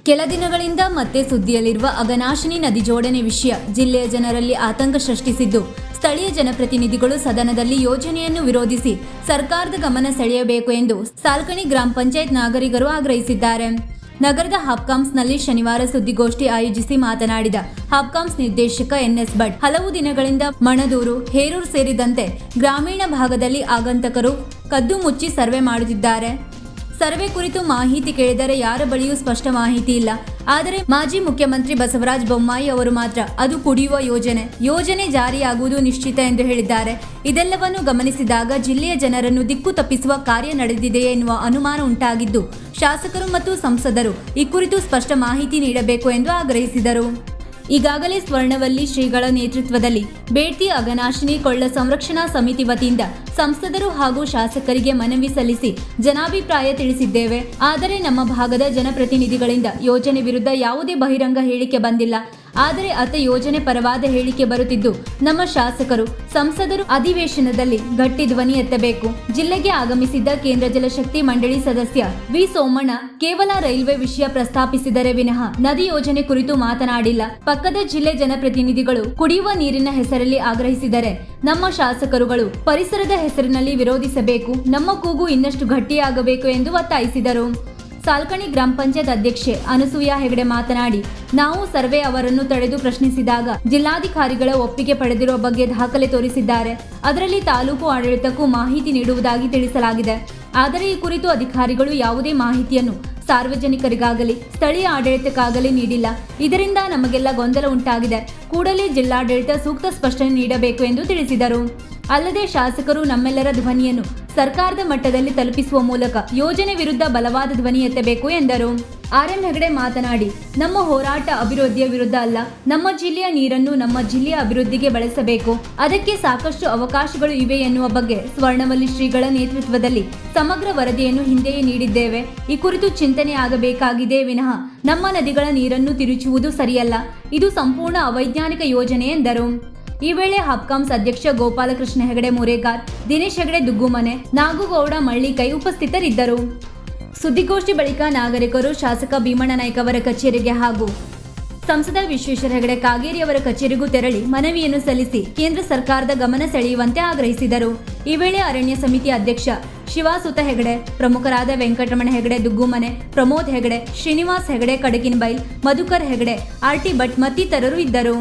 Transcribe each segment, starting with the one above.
ಕೆಲ ದಿನಗಳಿಂದ ಮತ್ತೆ ಸುದ್ದಿಯಲ್ಲಿರುವ ಅಘನಾಶಿನಿ ನದಿ ಜೋಡಣೆ ವಿಷಯ ಜಿಲ್ಲೆಯ ಜನರಲ್ಲಿ ಆತಂಕ ಸೃಷ್ಟಿಸಿದ್ದು, ಸ್ಥಳೀಯ ಜನಪ್ರತಿನಿಧಿಗಳು ಸದನದಲ್ಲಿ ಯೋಜನೆಯನ್ನು ವಿರೋಧಿಸಿ ಸರ್ಕಾರದ ಗಮನ ಸೆಳೆಯಬೇಕು ಎಂದು ಸಾಲ್ಕಣಿ ಗ್ರಾಮ ಪಂಚಾಯತ್ ನಾಗರಿಕರು ಆಗ್ರಹಿಸಿದ್ದಾರೆ. ನಗರದ ಹಾಪ್ಕಾಮ್ಸ್ನಲ್ಲಿ ಶನಿವಾರ ಸುದ್ದಿಗೋಷ್ಠಿ ಆಯೋಜಿಸಿ ಮಾತನಾಡಿದ ಹಾಪ್ಕಾಮ್ಸ್ ನಿರ್ದೇಶಕ ಎನ್ಎಸ್ ಭಟ್, ಹಲವು ದಿನಗಳಿಂದ ಮಣದೂರು, ಹೇರೂರು ಸೇರಿದಂತೆ ಗ್ರಾಮೀಣ ಭಾಗದಲ್ಲಿ ಆಗಂತಕರು ಕದ್ದು ಮುಚ್ಚಿ ಸರ್ವೆ ಮಾಡುತ್ತಿದ್ದಾರೆ. ಸರ್ವೆ ಕುರಿತು ಮಾಹಿತಿ ಕೇಳಿದರೆ ಯಾರ ಬಳಿಯೂ ಸ್ಪಷ್ಟ ಮಾಹಿತಿ ಇಲ್ಲ. ಆದರೆ ಮಾಜಿ ಮುಖ್ಯಮಂತ್ರಿ ಬಸವರಾಜ ಬೊಮ್ಮಾಯಿ ಅವರು ಮಾತ್ರ ಅದು ಕುಡಿಯುವ ಯೋಜನೆ ಜಾರಿಯಾಗುವುದು ನಿಶ್ಚಿತ ಎಂದು ಹೇಳಿದ್ದಾರೆ. ಇದೆಲ್ಲವನ್ನು ಗಮನಿಸಿದಾಗ ಜಿಲ್ಲೆಯ ಜನರನ್ನು ದಿಕ್ಕು ತಪ್ಪಿಸುವ ಕಾರ್ಯ ನಡೆದಿದೆಯೇ ಎನ್ನುವ ಅನುಮಾನ ಉಂಟಾಗಿದ್ದು, ಶಾಸಕರು ಮತ್ತು ಸಂಸದರು ಈ ಕುರಿತು ಸ್ಪಷ್ಟ ಮಾಹಿತಿ ನೀಡಬೇಕು ಎಂದು ಆಗ್ರಹಿಸಿದರು. ಈಗಾಗಲೇ ಸ್ವರ್ಣವಲ್ಲಿ ಶ್ರೀಗಳ ನೇತೃತ್ವದಲ್ಲಿ ಬೇಡ್ತಿ ಅಘನಾಶಿನಿ ಕೊಳ್ಳ ಸಂರಕ್ಷಣಾ ಸಮಿತಿ ವತಿಯಿಂದ ಸಂಸದರು ಹಾಗೂ ಶಾಸಕರಿಗೆ ಮನವಿ ಸಲ್ಲಿಸಿ ಜನಾಭಿಪ್ರಾಯ ತಿಳಿಸಿದ್ದೇವೆ. ಆದರೆ ನಮ್ಮ ಭಾಗದ ಜನಪ್ರತಿನಿಧಿಗಳಿಂದ ಯೋಜನೆ ವಿರುದ್ಧ ಯಾವುದೇ ಬಹಿರಂಗ ಹೇಳಿಕೆ ಬಂದಿಲ್ಲ. ಆದರೆ ಅತ ಯೋಜನೆ ಪರವಾದ ಹೇಳಿಕೆ ಬರುತ್ತಿದ್ದು, ನಮ್ಮ ಶಾಸಕರು, ಸಂಸದರು ಅಧಿವೇಶನದಲ್ಲಿ ಗಟ್ಟಿ ಧ್ವನಿ ಎತ್ತಬೇಕು. ಜಿಲ್ಲೆಗೆ ಆಗಮಿಸಿದ್ದ ಕೇಂದ್ರ ಜಲಶಕ್ತಿ ಮಂಡಳಿ ಸದಸ್ಯ ವಿ ಸೋಮಣ್ಣ ಕೇವಲ ರೈಲ್ವೆ ವಿಷಯ ಪ್ರಸ್ತಾಪಿಸಿದರೆ ವಿನಃ ನದಿ ಯೋಜನೆ ಕುರಿತು ಮಾತನಾಡಿಲ್ಲ. ಪಕ್ಕದ ಜಿಲ್ಲೆ ಜನಪ್ರತಿನಿಧಿಗಳು ಕುಡಿಯುವ ನೀರಿನ ಹೆಸರಲ್ಲಿ ಆಗ್ರಹಿಸಿದರೆ ನಮ್ಮ ಶಾಸಕರುಗಳು ಪರಿಸರದ ಹೆಸರಿನಲ್ಲಿ ವಿರೋಧಿಸಬೇಕು. ನಮ್ಮ ಕೂಗು ಇನ್ನಷ್ಟು ಗಟ್ಟಿಯಾಗಬೇಕು ಎಂದು ಒತ್ತಾಯಿಸಿದರು. ಸಾಲ್ಕಣಿ ಗ್ರಾಮ ಪಂಚಾಯತ್ ಅಧ್ಯಕ್ಷೆ ಅನಸೂಯ ಹೆಗಡೆ ಮಾತನಾಡಿ, ನಾವು ಸರ್ವೆ ಅವರನ್ನು ತಡೆದು ಪ್ರಶ್ನಿಸಿದಾಗ ಜಿಲ್ಲಾಧಿಕಾರಿಗಳ ಒಪ್ಪಿಗೆ ಪಡೆದಿರುವ ಬಗ್ಗೆ ದಾಖಲೆ ತೋರಿಸಿದ್ದಾರೆ. ಅದರಲ್ಲಿ ತಾಲೂಕು ಆಡಳಿತಕ್ಕೂ ಮಾಹಿತಿ ನೀಡುವುದಾಗಿ ತಿಳಿಸಲಾಗಿದೆ. ಆದರೆ ಈ ಕುರಿತು ಅಧಿಕಾರಿಗಳು ಯಾವುದೇ ಮಾಹಿತಿಯನ್ನು ಸಾರ್ವಜನಿಕರಿಗಾಗಲಿ ಸ್ಥಳೀಯ ಆಡಳಿತಕ್ಕಾಗಲಿ ನೀಡಿಲ್ಲ. ಇದರಿಂದ ನಮಗೆಲ್ಲ ಗೊಂದಲ ಉಂಟಾಗಿದೆ. ಕೂಡಲೇ ಜಿಲ್ಲಾಡಳಿತ ಸೂಕ್ತ ಸ್ಪಷ್ಟನೆ ನೀಡಬೇಕು ಎಂದು ತಿಳಿಸಿದರು. ಅಲ್ಲದೆ ಶಾಸಕರು ನಮ್ಮೆಲ್ಲರ ಧ್ವನಿಯನ್ನು ಸರ್ಕಾರದ ಮಟ್ಟದಲ್ಲಿ ತಲುಪಿಸುವ ಮೂಲಕ ಯೋಜನೆ ವಿರುದ್ಧ ಬಲವಾದ ಧ್ವನಿ ಎತ್ತಬೇಕು ಎಂದರು. ಆರ್.ಎಂ. ಹೆಗಡೆ ಮಾತನಾಡಿ, ನಮ್ಮ ಹೋರಾಟ ಅಭಿವೃದ್ಧಿಯ ವಿರುದ್ಧ ಅಲ್ಲ, ನಮ್ಮ ಜಿಲ್ಲೆಯ ನೀರನ್ನು ನಮ್ಮ ಜಿಲ್ಲೆಯ ಅಭಿವೃದ್ಧಿಗೆ ಬಳಸಬೇಕು. ಅದಕ್ಕೆ ಸಾಕಷ್ಟು ಅವಕಾಶಗಳು ಇವೆ ಎನ್ನುವ ಬಗ್ಗೆ ಸ್ವರ್ಣವಲ್ಲಿ ಶ್ರೀಗಳ ನೇತೃತ್ವದಲ್ಲಿ ಸಮಗ್ರ ವರದಿಯನ್ನು ಹಿಂದೆಯೇ ನೀಡಿದ್ದೇವೆ. ಈ ಕುರಿತು ಚಿಂತನೆ ಆಗಬೇಕಾಗಿದೆ ವಿನಃ ನಮ್ಮ ನದಿಗಳ ನೀರನ್ನು ತಿರುಚುವುದು ಸರಿಯಲ್ಲ. ಇದು ಸಂಪೂರ್ಣ ಅವೈಜ್ಞಾನಿಕ ಯೋಜನೆ ಎಂದರು. ಈ ವೇಳೆ ಹಾಪ್ಕಾಮ್ಸ್ ಅಧ್ಯಕ್ಷ ಗೋಪಾಲಕೃಷ್ಣ ಹೆಗಡೆ ಮುರೇಗಾರ್, ದಿನೇಶ್ ಹೆಗಡೆ ದುಗ್ಗುಮನೆ, ನಾಗುಗೌಡ ಮಳ್ಳಿಕೈ ಉಪಸ್ಥಿತರಿದ್ದರು. ಸುದ್ದಿಗೋಷ್ಠಿ ಬಳಿಕ ನಾಗರಿಕರು ಶಾಸಕ ಭೀಮಣ್ಣ ನಾಯ್ಕ ಅವರ ಕಚೇರಿಗೆ ಹಾಗೂ ಸಂಸದ ವಿಶ್ವೇಶ್ವರ ಹೆಗಡೆ ಕಾಗೇರಿ ಅವರ ಕಚೇರಿಗೂ ತೆರಳಿ ಮನವಿಯನ್ನು ಸಲ್ಲಿಸಿ ಕೇಂದ್ರ ಸರ್ಕಾರದ ಗಮನ ಸೆಳೆಯುವಂತೆ ಆಗ್ರಹಿಸಿದರು. ಈ ವೇಳೆ ಅರಣ್ಯ ಸಮಿತಿ ಅಧ್ಯಕ್ಷ ಶಿವಾಸುತ ಹೆಗಡೆ, ಪ್ರಮುಖರಾದ ವೆಂಕಟರಮಣ ಹೆಗಡೆ ದುಗ್ಗುಮನೆ, ಪ್ರಮೋದ್ ಹೆಗಡೆ, ಶ್ರೀನಿವಾಸ್ ಹೆಗಡೆ ಕಡಕಿನಬೈಲ್, ಮಧುಕರ್ ಹೆಗಡೆ, ಆರ್.ಟಿ. ಭಟ್ ಮತ್ತಿತರರು ಇದ್ದರು.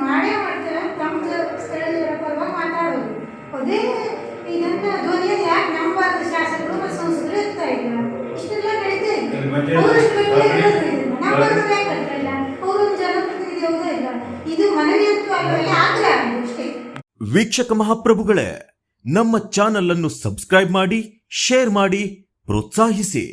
ಮಾಡೇ ಮಾಡ್ತಾರೆ. ತಮ್ಮ ಸ್ಥಳೀಯರ ಪರವಾಗಿ ಮಾತಾಡೋದು ಅದೇ ಇದನ್ನ ಧ್ವನಿಯಲ್ಲಿ ಯಾಕೆ ನಮ್ಮ ಶಾಸಕರು ಮತ್ತು ಸಂಸದರು ಇರ್ತಾ ಇಲ್ಲ? ಇಷ್ಟೆಲ್ಲ ನಡೀತಾ ಇದೆ. ಅವರು ಜನಪ್ರತಿನಿಧಿ ಯಾವುದೂ ಇಲ್ಲ. ಇದು ಮನವಿಯಂತೂ ಆಗಲ್ಲ, ಆಗ್ರಹ ಅಷ್ಟೇ. ವೀಕ್ಷಕ ಮಹಾಪ್ರಭುಗಳೇ, ನಮ್ಮ ಚಾನಲ್ ಅನ್ನು ಸಬ್ಸ್ಕ್ರೈಬ್ ಮಾಡಿ, ಶೇರ್ ಮಾಡಿ, ಪ್ರೋತ್ಸಾಹಿಸಿ.